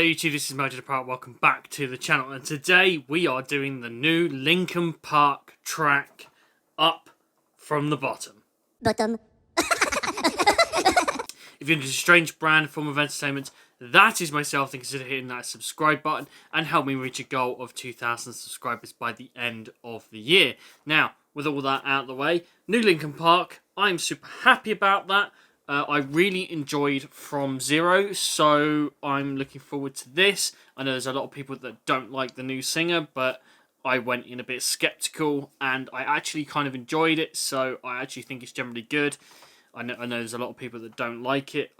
Hello YouTube, this is Metaljedipirate, welcome back to the channel, and today we are doing the new Linkin Park track, Up From The Bottom. If you're into a strange brand form of entertainment, that is myself, then consider hitting that subscribe button and help me reach a goal of 2,000 subscribers by the end of the year. Now, with all that out of the way, new Linkin Park, I'm super happy about that. I really enjoyed From Zero, so I'm looking forward to this. I know there's a lot of people that don't like the new singer, but I went in a bit skeptical, and I actually kind of enjoyed it, so I actually think it's generally good. I know there's a lot of people that don't like it.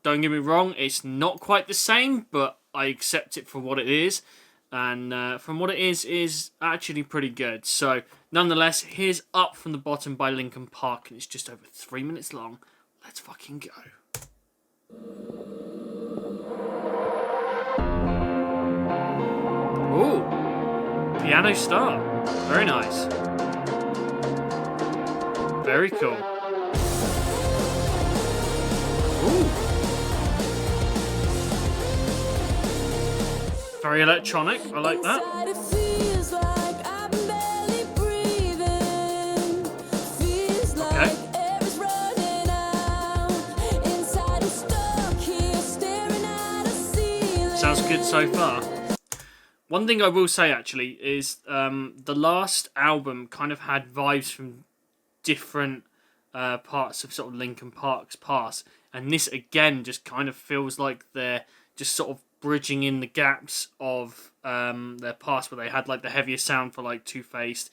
Don't get me wrong, it's not quite the same, but I accept it for what it is. And from what it is actually pretty good. So, nonetheless, here's Up From The Bottom by Linkin Park, and it's just over 3 minutes long. Let's fucking go. Ooh. Piano start. Very nice. Very cool. Ooh. Very electronic. I like that. Okay. Sounds good so far. One thing I will say actually is the last album kind of had vibes from different parts of sort of Linkin Park's past, and this again just kind of feels like they're just sort of bridging in the gaps of their past, where they had like the heavier sound for like Two-Faced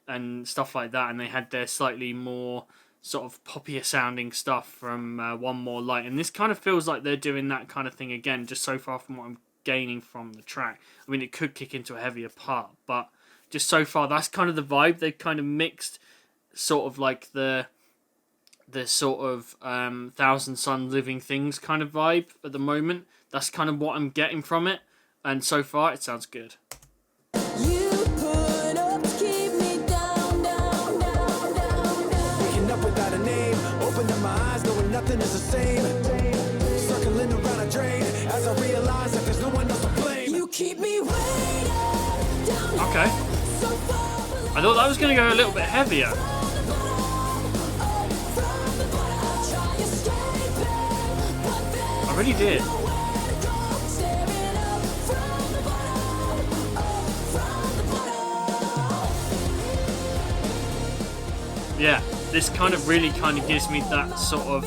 and stuff like that, and they had their slightly more sort of poppier sounding stuff from One More Light, and this kind of feels like they're doing that kind of thing again, just so far from what I'm gaining from the track. I mean, it could kick into a heavier part, but just so far that's kind of the vibe. They've kind of mixed sort of like the sort of Thousand Sun Living Things kind of vibe at the moment. That's kind of what I'm getting from it, and so far it sounds good. Opening my eyes, knowing nothing is the same. Circling around a drain as I realize that there's no one else to blame. You keep me waiting down. Okay. I thought that was going to go a little bit heavier. I really did. Yeah, this kind of really kind of gives me that sort of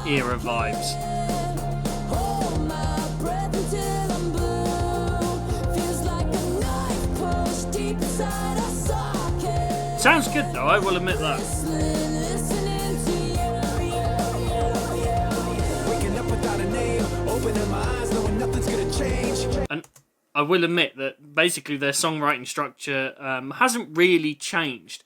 era vibes. Sounds good though, I will admit that. And I will admit that basically their songwriting structure hasn't really changed.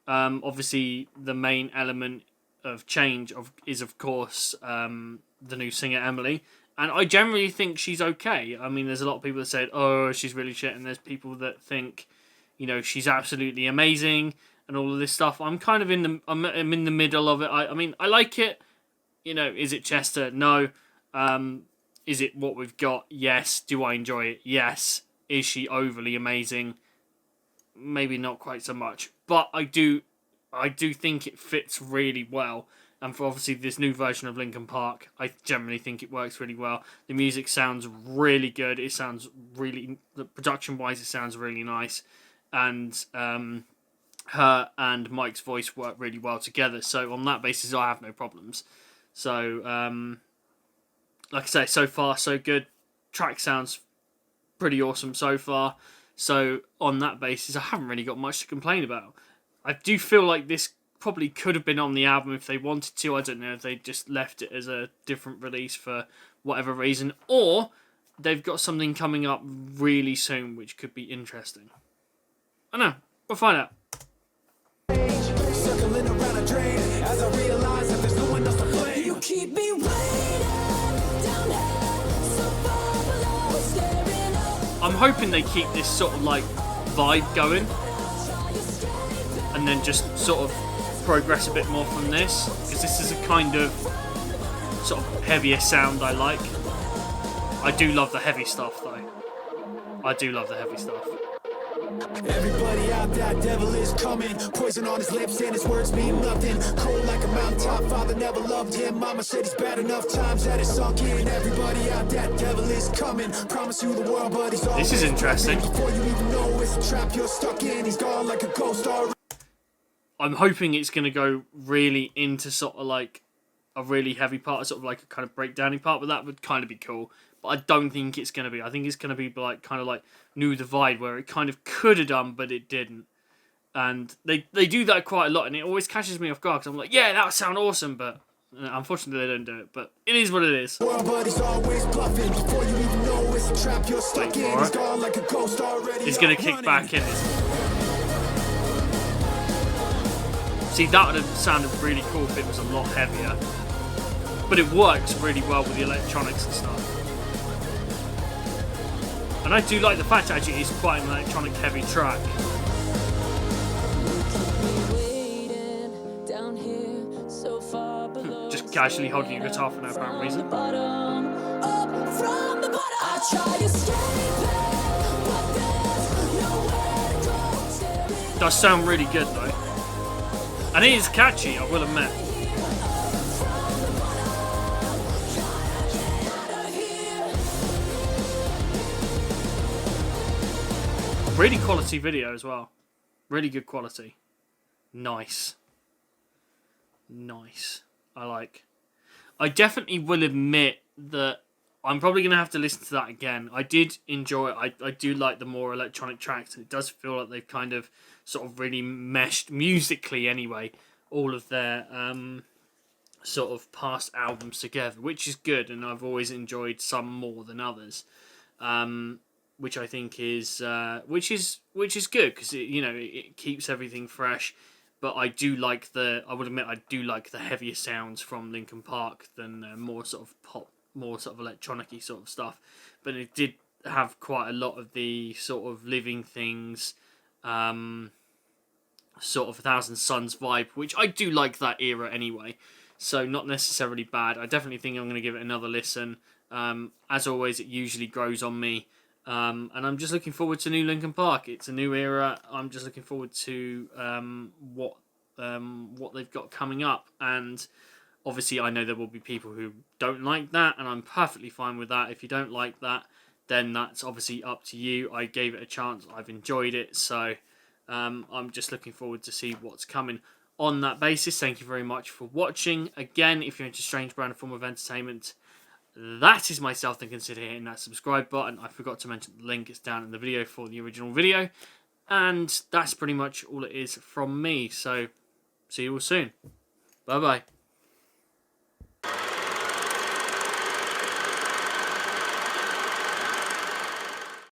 Obviously, the main element of change is, of course, the new singer, Emily. And I generally think she's okay. I mean, there's a lot of people that said, oh, she's really shit. And there's people that think, you know, she's absolutely amazing and all of this stuff. I'm kind of I'm in the middle of it. I mean, I like it. You know, is it Chester? No. Is it what we've got? Yes. Do I enjoy it? Yes. Is she overly amazing? Maybe not quite so much, but I do think it fits really well. And for obviously this new version of Linkin Park, I generally think it works really well. The music sounds really good. It sounds really, production-wise, it sounds really nice. And her and Mike's voice work really well together. So on that basis, I have no problems. So, like I say, so far so good. Track sounds pretty awesome so far. So, on that basis, I haven't really got much to complain about. I do feel like this probably could have been on the album if they wanted to. I don't know if they just left it as a different release for whatever reason. Or they've got something coming up really soon which could be interesting. I don't know. We'll find out. Circling around a drain as I realize that there's no one else to blame. You keep me waiting down here, so far below, staring up. I'm hoping they keep this sort of like vibe going and then just sort of progress a bit more from this, because this is a kind of sort of heavier sound I like. I do love the heavy stuff though. I do love the heavy stuff. Everybody out, that devil is coming. Poison on his lips and his words mean nothing. Cold like a mountaintop, father never loved him. Mama said he's bad enough times that it's sunk in. Everybody out, that devil is coming. Promise you the world, but he's always This is interesting. before you even know it's a trap you're stuck in. He's gone like a ghost already. I'm hoping it's going to go really into sort of like a really heavy part, sort of like a kind of breakdowny part, but that would kind of be cool. But I don't think it's going to be. I think it's going to be like kind of like New Divide, where it kind of could have done, but it didn't. And they do that quite a lot, and it always catches me off guard, because I'm like, yeah, that would sound awesome, but unfortunately they don't do it. But it is what it is. He's always bluffing. Before you even know it's a trap you're stuck in. He's gone like a ghost already. He's going to kick back in. See, that would have sounded really cool if it was a lot heavier. But it works really well with the electronics and stuff. And I do like the fact actually it's quite an electronic heavy track. Just casually holding your guitar for no apparent reason. Does sound really good though. And it is catchy, I will admit. Really quality video as well. Really good quality. Nice. Nice. I definitely will admit that I'm probably going to have to listen to that again. I did enjoy it. I do like the more electronic tracks. And it does feel like they've kind of sort of really meshed musically anyway, all of their sort of past albums together, which is good. And I've always enjoyed some more than others. Which I think is which is good, because it keeps everything fresh. But I do like I would admit I do like the heavier sounds from Linkin Park than more sort of pop, more sort of electronic-y sort of stuff. But it did have quite a lot of the sort of Living Things, sort of 1,000 Suns vibe, which I do like that era anyway. So not necessarily bad. I definitely think I'm going to give it another listen. As always, it usually grows on me. And I'm just looking forward to new Linkin Park. It's a new era. I'm just looking forward to what they've got coming up. And obviously, I know there will be people who don't like that, and I'm perfectly fine with that. If you don't like that, then that's obviously up to you. I gave it a chance. I've enjoyed it. So I'm just looking forward to see what's coming. On that basis, thank you very much for watching. Again, if you're into strange brand of form of entertainment, that is myself, then consider hitting that subscribe button. I forgot to mention the link is down in the video for the original video. And that's pretty much all it is from me. So, see you all soon. Bye-bye.